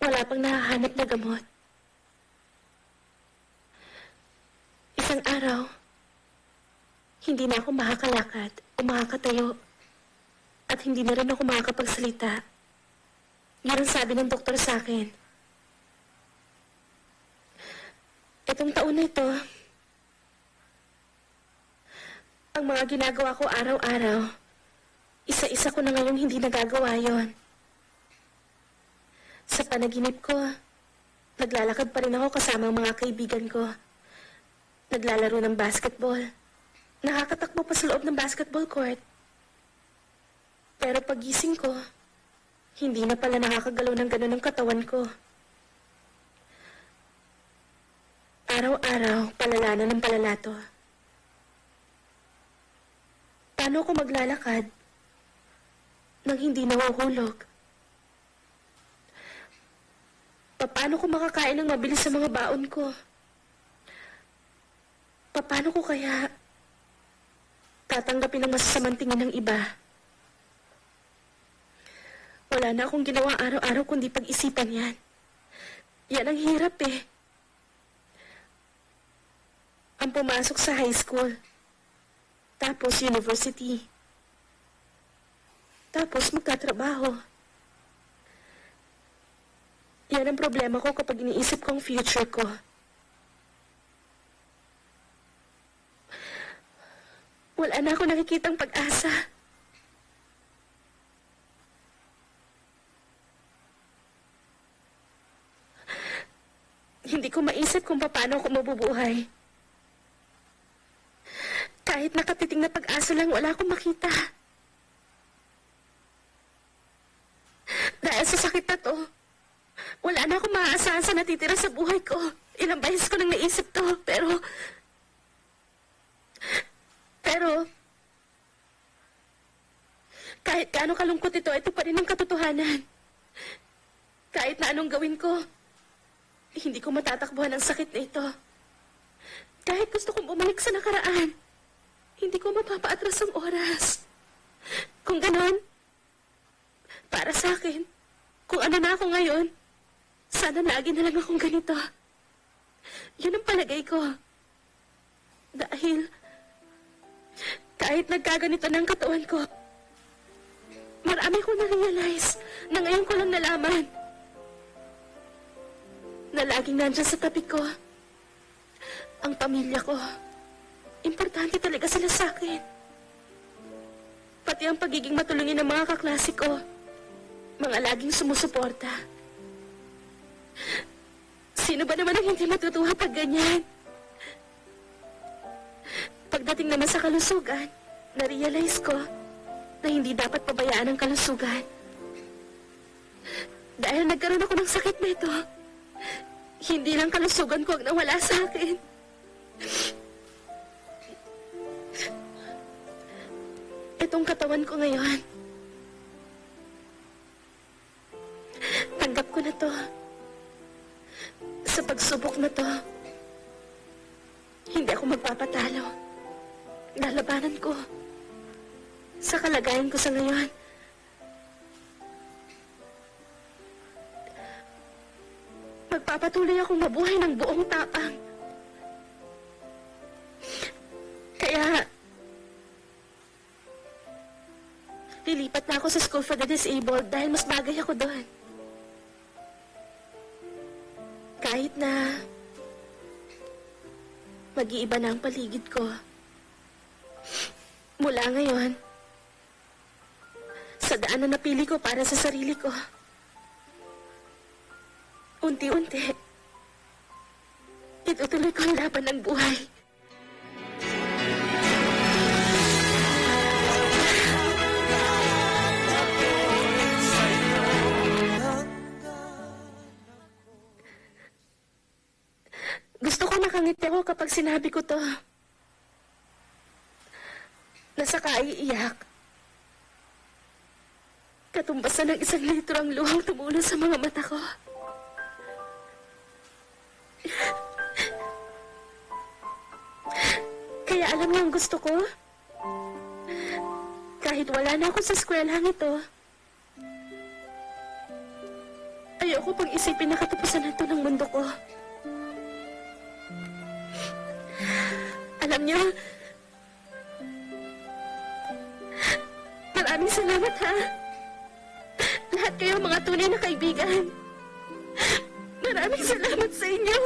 wala pang nahahanap na gamot. Isang araw, hindi na ako makakalakad o makakatayo. At hindi na rin ako makakapagsalita. Yun ang sabi ng doktor sa akin. Itong taon na ito, ang mga ginagawa ko araw-araw, isa-isa ko na ngayong hindi nagagawa yon. Sa panaginip ko, naglalakad pa rin ako kasama ang mga kaibigan ko. Naglalaro ng basketball. Nakakatakbo pa sa loob ng basketball court. Pero pagising ko, hindi na pala nakakagalaw ng gano'n ang katawan ko. Araw-araw, palala na ng palala to. Paano ako maglalakad nang hindi nahuhulog? Paano ko makakain ng mabilis sa mga baon ko? Paano ko kaya tatanggapin ang masasamang tingin ng iba? Wala na akong ginawa araw-araw kundi pag-isipan yan. Yan ang hirap eh. Ang pumasok sa high school. Tapos university. Tapos magtatrabaho. Yan ang problema ko kapag iniisip ko ang future ko. Wala na ako nakikitang pag-asa. Hindi ko maisip kung paano ako mabubuhay. Kahit nakatiting na pag-asa lang, wala akong makita. Dahil sa sakit na to, wala na akong maaasahan sa natitira sa buhay ko. Ilang beses ko nang naisip to, pero kahit gaano kalungkot ito pa rin ang katotohanan. Kahit na anong gawin ko, hindi ko matatakbuhan ang sakit na ito. Kahit gusto kong bumalik sa nakaraan, hindi ko mapapaatras ang oras. Kung ganon, para sa akin, kung ano na ako ngayon, sana lagi na lang akong ganito. Yun ang palagay ko. Dahil, kahit nagkaganito ng katawan ko, marami ko na-realize na ngayon ko lang nalaman na laging nandyan sa tabi ko ang pamilya ko. Importante talaga sila sa akin. Pati ang pagiging matulungin ng mga kaklase ko, mga laging sumusuporta. Sino ba naman ang hindi matutuwa pag ganyan? Pagdating naman sa kalusugan, na-realize ko na hindi dapat pabayaan ang kalusugan. Dahil nagkaroon ako ng sakit na ito, hindi lang kalusugan ko ang nawala sa akin. Itong katawan ko ngayon, tanggap ko na to. Sa pagsubok na to, hindi ako magpapatalo. Lalabanan ko. Sa kalagayan ko sa ngayon, magpapatuloy akong mabuhay ng buong tapang. Kaya, lilipat na ako sa School for the Disabled dahil mas bagay ako doon. Kahit na mag-iiba na ang paligid ko. Mula ngayon, sa daan na napili ko para sa sarili ko, unti-unti, itutuloy ko ang laban ng buhay. Gusto ko nakangiti ako kapag sinabi ko to. Nasa kaiiyak. Katumbasan ng 1 litro ang luhang tumulo sa mga mata ko. Kaya alam niyo ang gusto ko? Kahit wala na ako sa eskwelahan ito, Ayoko pang isipin na katapusan na ito ng mundo ko. Alam niyo, maraming salamat ha. Lahat kayo mga tunay na kaibigan. Maraming salamat sa inyo.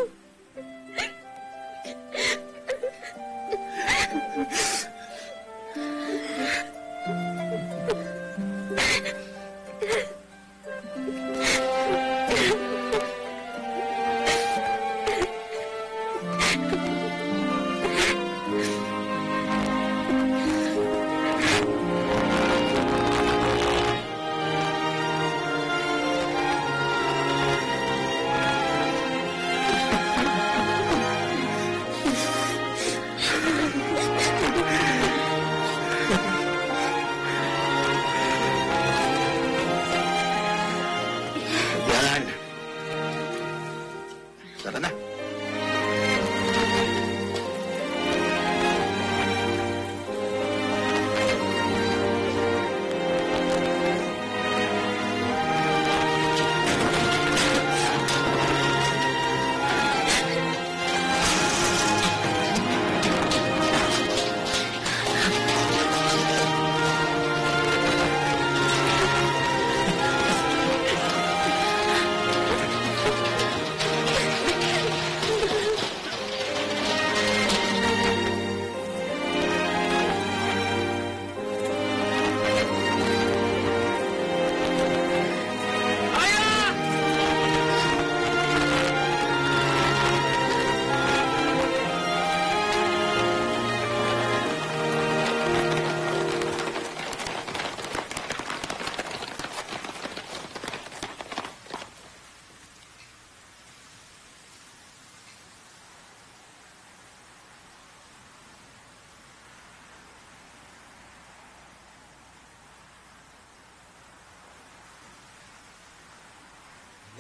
Yan. Tara na.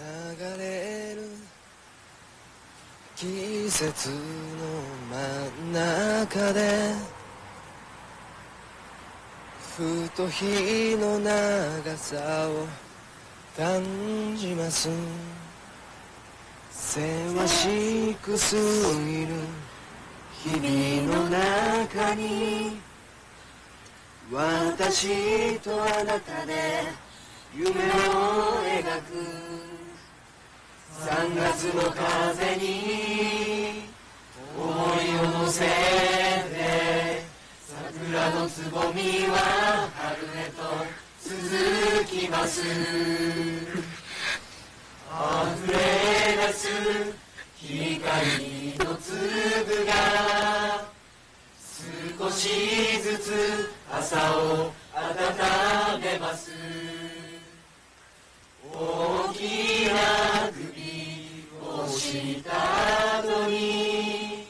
流れる季節の真ん中でふと日の長さを感じます。せわしく過ぎる日々の中に私とあなたで夢を描く3月の風に思いを乗せて桜のつぼみは春へと続きます溢れ出す光の粒が少しずつ朝を温めます大きな首をした後に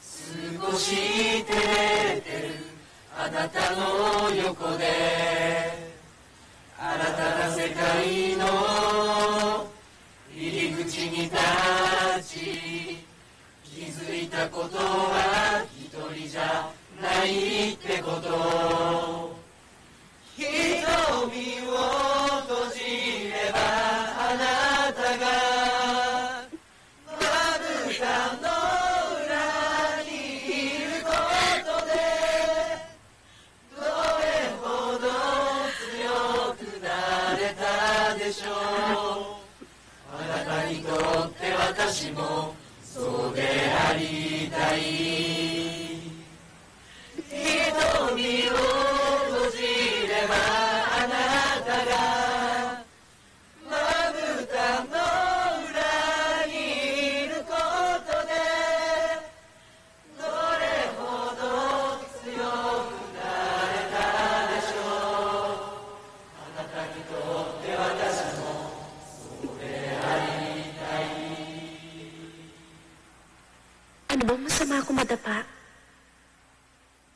少し照れてるあなたの横で新たな世界の入り口に立ち気づいたことは一人じゃないってこと瞳を閉じればあなたがまぶたの裏にいることでどれほど強くなれたでしょうあなたにとって私もそうでありたい瞳を閉じればあなたがまぶたの裏にいることでどれほど強くなれたでしょうあなたにとって私もそうでありたい Ano bang masama kung madapa?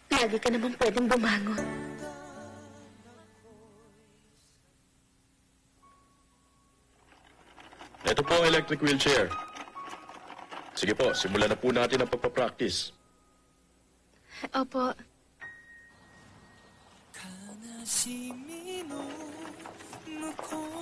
Lagi ka naman pwedeng bumangon. Ito po ang electric wheelchair. Sige po, simulan na po natin ang pagpapractice. Opo. 悲しみの向こう